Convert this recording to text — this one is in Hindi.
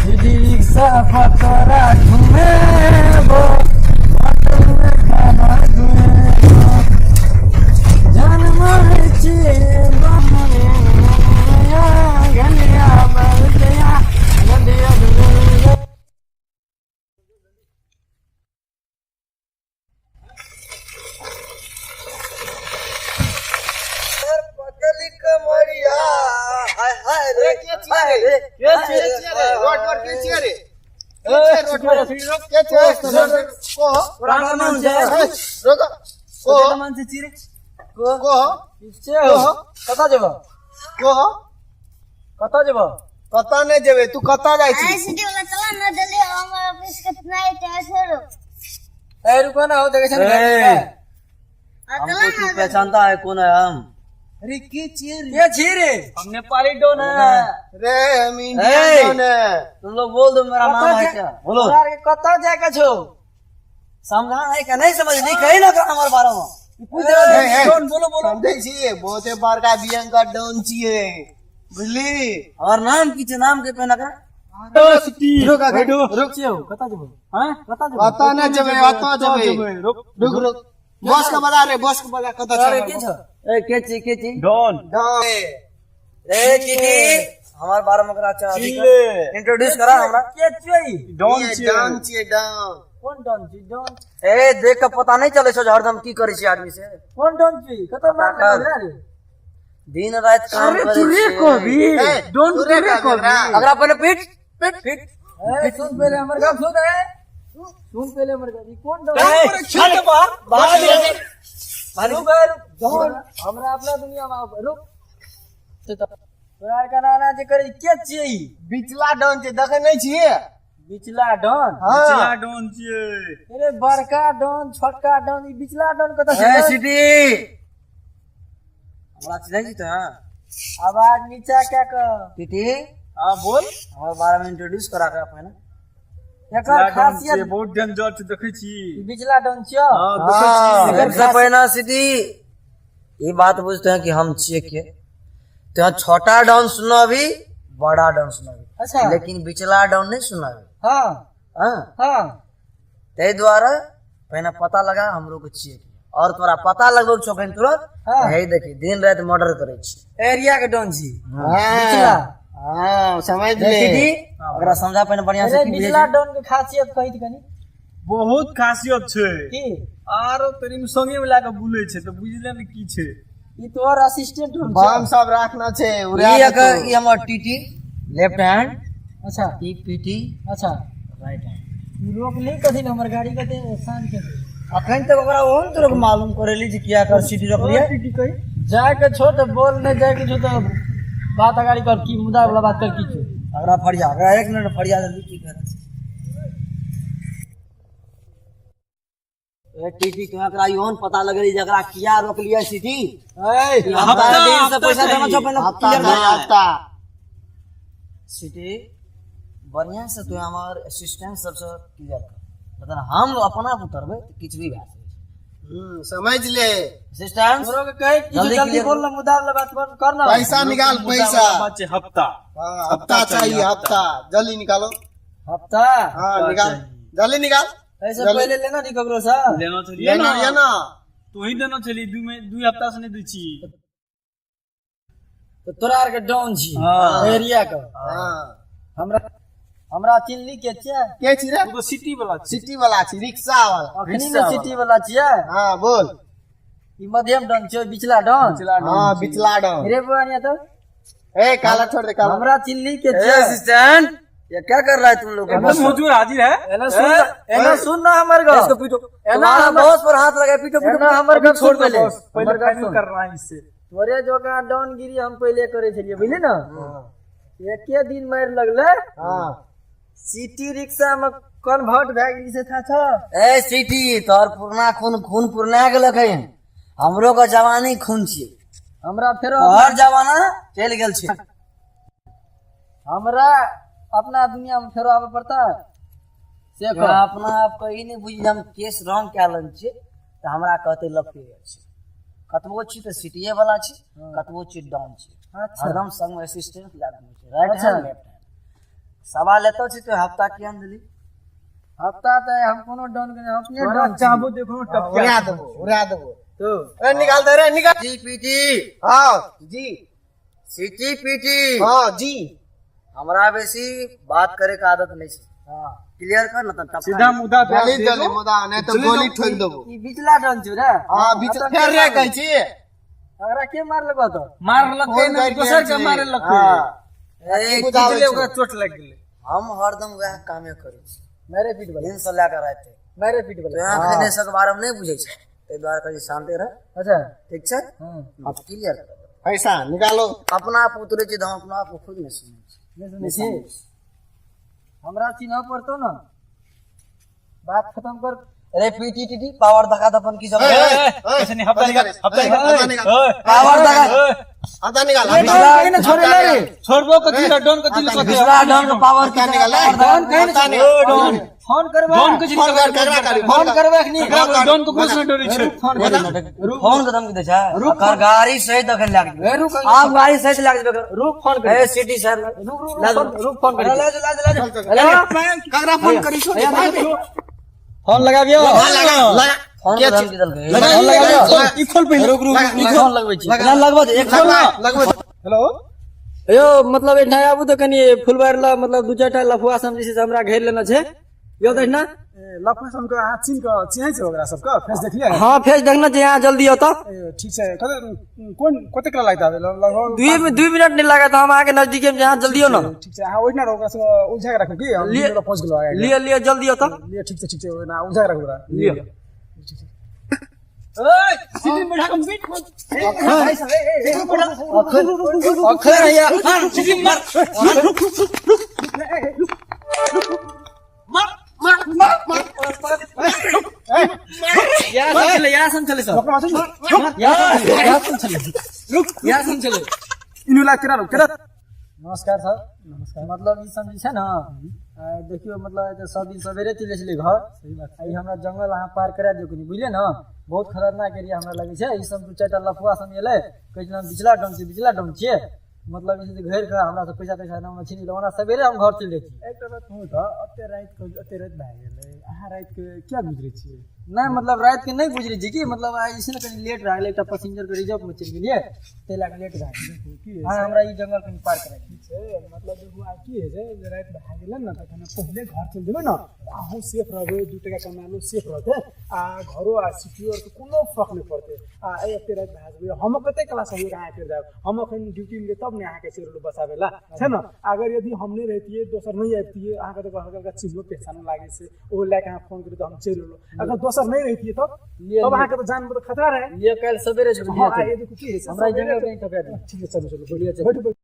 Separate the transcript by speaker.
Speaker 1: रिक्शा फतरा घूमे वो होटल में खाना घूमे जन्म चे गलिया बल गया नदिया डूबे।
Speaker 2: पतली कमरिया हाय हाय रे हाय रे रोड पर के छिए रे रोड पर के छिए को
Speaker 1: पुराना नाम है
Speaker 2: रोग को
Speaker 1: मन से चिरे
Speaker 2: को
Speaker 1: पीछे हो कता जेबो कता जेबो
Speaker 2: कता ने जेबे तू कता जाय छी
Speaker 3: सिटी वाला चला ना जल्दी हमारा ऑफिस कितना है छोड़ो
Speaker 1: ए रुको ना हो देखे चल
Speaker 3: चला ना
Speaker 4: पहचानता है कौन है हम?
Speaker 1: अरे के चीरे हम नेपाली डोन है
Speaker 2: रे हम इंडियन है
Speaker 4: तुम लोग बोल दो मेरा नाम है क्या बोलो।
Speaker 1: यार कता जाके छो
Speaker 4: समझा है क्या नहीं समझ नहीं कहीं ना कर हमारे बारे में
Speaker 1: डोन बोलो बोलो
Speaker 2: समझे छी बहुते बार का बियन का डोन छिए बुझली
Speaker 4: और नाम की नाम के पहना का
Speaker 1: रुक छियो कता जेबो हां कता जेबो
Speaker 2: कता ने जेबे कता जेबे रुक रुक बॉस का बता रे बॉस को बता कता
Speaker 1: अरे के छो
Speaker 4: ए केची
Speaker 1: डोन
Speaker 4: ए चीटी हमारे बारे में करा अच्छा इंट्रोड्यूस करा हमरा
Speaker 1: के छिए
Speaker 2: डोन छिए डोन
Speaker 1: कौन डोन छी डोन
Speaker 4: ए देख के पता नहीं चले छो हरदम की करे छी आदमी से
Speaker 1: कौन डोन छी कता नाम है रे
Speaker 4: दिन रात काम
Speaker 1: अरे
Speaker 4: करे
Speaker 1: तू रे
Speaker 4: छी।
Speaker 1: को भी डोन तू रे को भी
Speaker 4: अगर अपन पीठ
Speaker 1: सुन पहले हमर का सुन है सुन पहले हमर का कौन डोन
Speaker 4: चल बाहर
Speaker 1: डोन हमरा अपना दुनिया में रुक तोरा का नाना जे करे के छिए
Speaker 2: बिचला डोन छै देखे नहीं छिए
Speaker 1: बिचला डोन
Speaker 2: हां
Speaker 1: डोन छिए अरे बड़का डोन छोटका डोन ई बिचला डोन कता
Speaker 4: ए
Speaker 1: छै
Speaker 4: सिटी हमरा चिल्लाई जी तो
Speaker 1: आवाज नीचा क्या कर
Speaker 4: टीटी
Speaker 1: हां बोल
Speaker 4: हमारे बारे में इंट्रोड्यूस करा के अपन
Speaker 1: एकर खासियत
Speaker 5: बहुत डेंजर छै देखै छी
Speaker 1: ई बिचला डोन छियो
Speaker 4: सबसे पहला सिटी ये बात बुझते हैं कि हम छिए के तो छोटा डाउन सुनो अभी बड़ा डाउन सुनो अभी
Speaker 1: अच्छा
Speaker 4: लेकिन बिचला डाउन नहीं सुना अभी
Speaker 1: हां
Speaker 4: हाँ
Speaker 1: हां
Speaker 4: ते द्वारा पहले पता लगा हम लोग को छिए के और तोरा पता लगभग चौकन तुरंत
Speaker 1: हाँ।
Speaker 4: यही देखी दिन रात मर्डर करे छी
Speaker 1: एरिया के डोन छी
Speaker 2: हां
Speaker 1: बिचला
Speaker 2: हां समझ ले
Speaker 4: सिटी अगर समझा पहले बढ़िया से
Speaker 1: अरे
Speaker 4: की
Speaker 1: बिचला डोन के खासियत कहि त कनी
Speaker 5: बहुत खासियत छै
Speaker 1: की
Speaker 5: आरो तरी में संगे मिला के बुले छै तो बुझले न की छै
Speaker 1: ई तोर असिस्टेंट डोन
Speaker 2: बम सब रखना छै उड़ा
Speaker 4: ये अगर ये हमर टीटी लेफ्ट हैंड
Speaker 1: अच्छा
Speaker 4: ई पीटी
Speaker 1: अच्छा
Speaker 4: राइट हैंड
Speaker 1: ई रोक ले कथि न हमर गाड़ी कते शान के
Speaker 4: अखन तक ओकरा ओहन तरह के मालूम करेली जे किया कर सिटी रख लिया
Speaker 1: टीटी कहि जाय के छो त बोल नहीं जाय के छो त बात अगाड़ी कर की मुद्दा वाला बात कर की छो
Speaker 4: अगरा फड़िया अगरा एक मिनट फड़िया जल्दी की कर ए टीटी के अकरा योन पता लगली जकरा किया रोक लिया सिटी
Speaker 1: ए
Speaker 4: हफ्ता दिन से पैसा जमा छो पहले
Speaker 2: हफ्ता
Speaker 4: क्लियर
Speaker 2: नहीं हफ्ता
Speaker 4: सिटी बढ़िया से तू हमार असिस्टेंट सबसे क्लियर कर मतलब हम अपना उतरबे तो कुछ भी भए सके
Speaker 2: समझ ले
Speaker 4: असिस्टेंट
Speaker 1: तोरो के कहि की
Speaker 4: जल्दी
Speaker 1: जल्दी
Speaker 4: clear
Speaker 1: बोल ना मुद्दा वाला बात करना
Speaker 2: पैसा निकाल पैसा
Speaker 5: बात छै हफ्ता
Speaker 2: हाँ, हफ्ता चाहिए हफ्ता जल्दी निकालो
Speaker 1: हफ्ता
Speaker 2: हाँ निकाल जल्दी निकाल
Speaker 1: ऐसे पहले लेना नहीं ककरो सा
Speaker 5: लेना छै
Speaker 2: ये ना
Speaker 5: तू ही देना छली दू हफ्ता से नहीं दै छी
Speaker 1: तो तोरा आर के डाउन छी
Speaker 5: हाँ।
Speaker 1: एरिया का
Speaker 2: हाँ
Speaker 1: हमरा चिल्ली के छियै
Speaker 2: के छी रे
Speaker 5: तू तो सिटी वाला छी
Speaker 2: सिटी वाला छी रिक्शा वाला
Speaker 1: अखनी ने सिटी वाला छियै
Speaker 2: हाँ बोल
Speaker 1: ई मध्यम डाउन छियै बिचला डाउन
Speaker 2: हाँ बिचला डाउन
Speaker 1: रे बुआनिया तो
Speaker 2: ए काला छोड़ दे काला
Speaker 1: हमरा चिल्ली के
Speaker 4: ए
Speaker 1: छियै
Speaker 4: असिस्टेंट ये क्या कर रहा है तुम लोग
Speaker 5: एकदम मौजूद हाजिर है
Speaker 1: एना सुन ना हमर गो
Speaker 4: इसको पीटो
Speaker 1: एना
Speaker 4: तुम्हारा बॉस पर हाथ लगाए पीटो
Speaker 1: एना हमर गो छोड़ पहले
Speaker 5: पहले फाइनल कर रहा है इससे
Speaker 1: तोरे जोका डाउन गिरी हम पहले करे छलिए बुझली ना एके दिन मार लगले
Speaker 2: हाँ
Speaker 1: सिटी रिक्शा में कन्वर्ट भए गेली से था छ
Speaker 4: ए सिटी तोर पुरना खून पुरना गेल है हमरो का जवानी खून छी
Speaker 1: हमरा फेरो
Speaker 4: तोहर जवाना चल गेल छी
Speaker 1: हमरा अपना दुनिया में फेरो आवे पड़ता से
Speaker 4: तो अपना आप कहीं नहीं बुझी हम केस रॉन्ग क्या लन छी तो हमरा कहते लफे छी कतबो छी तो सिटीए वाला छी कतबो छी डाउन छी
Speaker 1: अच्छा
Speaker 4: हरदम संग में असिस्टेंट लागल छी राइट
Speaker 1: अच्छा।
Speaker 4: हैंड लेफ्ट हैंड सवाल लेतो छी तो हफ्ता की अंदली
Speaker 1: हफ्ता तो हम कोनो डॉन के अपने
Speaker 5: तोरा
Speaker 1: डॉन
Speaker 5: चाहबो देखो टप
Speaker 2: उड़ा देबो
Speaker 1: तो
Speaker 2: ए निकाल दे रे निकाल
Speaker 4: सीपीटी
Speaker 2: हाँ जी
Speaker 4: सीटीपीटी
Speaker 2: हाँ जी
Speaker 4: हमरा बेसी बात करे का आदत नहीं है
Speaker 1: हां
Speaker 4: क्लियर कर ना तब
Speaker 5: सीधा मुद्दा पे
Speaker 2: जल्दी जल्दी मुदा नहीं तो गोली ठोक देबो
Speaker 1: ई बिचला डॉन छु रे
Speaker 2: हाँ बीच फेर रे कहै छी
Speaker 1: अगरा के मार लगो तो
Speaker 5: मार लगे
Speaker 2: फोन
Speaker 5: ना
Speaker 2: करके
Speaker 5: दोसर के
Speaker 2: छी।
Speaker 5: मारे लगे
Speaker 4: ए,
Speaker 2: बुझावे
Speaker 5: ले
Speaker 2: छौ।
Speaker 5: ओकरा चोट लग गेले
Speaker 4: हम हरदम वह कामे करै छी
Speaker 1: मेरे पीठ वाला
Speaker 4: दिन से लेकर रहते
Speaker 1: मेरे पीठ
Speaker 4: तो
Speaker 1: वाला
Speaker 4: यहाँ खने से बारे में नहीं बुझे छै ताहि द्वारे कहीं शांति रह
Speaker 1: अच्छा
Speaker 4: ठीक छै
Speaker 1: हां
Speaker 4: अब क्लियर
Speaker 2: पैसा निकालो
Speaker 4: अपना आप उतरे छी तो हम अपना आप को खुद नहीं सुनै छी
Speaker 1: नहीं सुने छी हमरा चिन्ह पड़तो ना बात खत्म कर
Speaker 4: अरे पीटीटीटी पावर दिखा दे अपन की सब
Speaker 5: ऐसे नहीं हफ्ता निकाल
Speaker 4: पावर दिखा
Speaker 2: आता निकाल
Speaker 1: कहीं ना छोड़े ले रे
Speaker 5: छोड़बो को दिला डॉन को दिला
Speaker 4: दूसरा डॉन का पावर
Speaker 2: आता निकाल
Speaker 1: डॉन कहीं
Speaker 2: आता
Speaker 1: ना
Speaker 2: निकाल
Speaker 5: डॉन
Speaker 1: फोन करवा
Speaker 5: डॉन को
Speaker 2: फोन कर ककरा करी
Speaker 1: फोन करवा कि नहीं
Speaker 5: डॉन को कुछ न डरी छै
Speaker 1: फोन कर
Speaker 4: फोन के धमकी दे छै ओकर गाड़ी सही दखन लाग
Speaker 1: ए रुक
Speaker 4: आप गाड़ी सही से लाग देबे
Speaker 1: रुक फोन कर
Speaker 4: ए सिटी सर
Speaker 1: रुक फोन कर
Speaker 2: ककरा फोन करी छो
Speaker 1: फोन लगाबियो
Speaker 2: लगा
Speaker 4: फोन के धमकी दल गए
Speaker 1: फोन लगाबियो
Speaker 5: ई खोल पहले
Speaker 1: रुक रुक ई फोन लगबै छी
Speaker 4: ना लगबो एक फोन
Speaker 2: लगबो
Speaker 5: हेलो
Speaker 1: यो मतलब एठा आबू तो कनी फुलबार ला मतलब दू चार टा लफुआ सम जैसे हमरा घेर लेना छै यो देख ना
Speaker 5: लफा हम को हाथ चिन को चिन्है छै ओकरा सब का फेस देखलिए
Speaker 1: हां फेस देखना छै यहाँ जल्दी आओ तो
Speaker 5: ठीक छै कोन कते कला लागता लगभग
Speaker 1: 2 मिनट नहीं लगा था हम आके नजदीक में यहाँ जल्दी हो ना
Speaker 5: ठीक छै अहाँ ओइना ओकरा सब उलझा के रखू की हम
Speaker 1: लिए-
Speaker 5: लिए पहुंच गेलो आगे
Speaker 1: लिए लिए जल्दी आओ तो
Speaker 5: लिए ठीक छै ओइना उलझा के रखू ओकरा
Speaker 1: लिए
Speaker 5: ओए सीधी बैठा कम सीट
Speaker 1: अखर या
Speaker 5: सीधी मार
Speaker 1: या सम चले सब या सम चले रुक या सम चले
Speaker 5: इनु ला केरा रुक केरा
Speaker 1: नमस्कार सर नमस्कार मतलब ई सब जे छै ना देखियो मतलब सब दिन सवेरे चले छले घर सही बात आई हमरा जंगल अहाँ पार करा दियो कनी बुझलिए ना बहुत खतरनाक एरिया हमरा लगे छै ई सब दू चार टा लफुआ सब एले कहै छै बिचला डम छिए मतलब इसे घर का हमरा से पैसा तैसा ना छीन लो ओना सवेरे हम घर चल जाइ छी
Speaker 5: एकटा बात कहू त अते रात भए गेलै अहाँ रात के क्या गुजरै छियै
Speaker 1: नहीं मतलब रात के नहीं गुजरी जी की मतलब ऐसे ना कहीं लेट रह एक पैसेंजर के रिजर्व में चल गेलिए ते लाग लेट रह हां हमरा ई जंगल कहीं पार करा
Speaker 5: छै मतलब देखू आ की है जे रात भए गेलै न तखन पहिले घर चल जेबै न अहूँ सेफ रहबै 2 टका कमालो सेफ रहतै आ घरो आ सिक्योर के कोनो फर्क नहीं पड़तै आ एते रात भए जेबै हम कते क्लास हम अहाँ कर जाब हम अखन ड्यूटी में तब ने अहाँ के सिर बसाबे ला छै न अगर यदि हम नहीं रहतिए दोसर नहीं आबतिए अहाँ के तो हल्का चिन्हो पहचान लागे से ओ लायक अहाँ फोन करी तो हम चल लो अगर दोसर नहीं रहतिए तब अहाँ के तो जान में तो खतरा रहे
Speaker 1: ये कल सवेरे
Speaker 5: हां ये देखो की है
Speaker 1: हमरा जंगल कहीं टपका दे
Speaker 5: ठीक है चलो बोलिए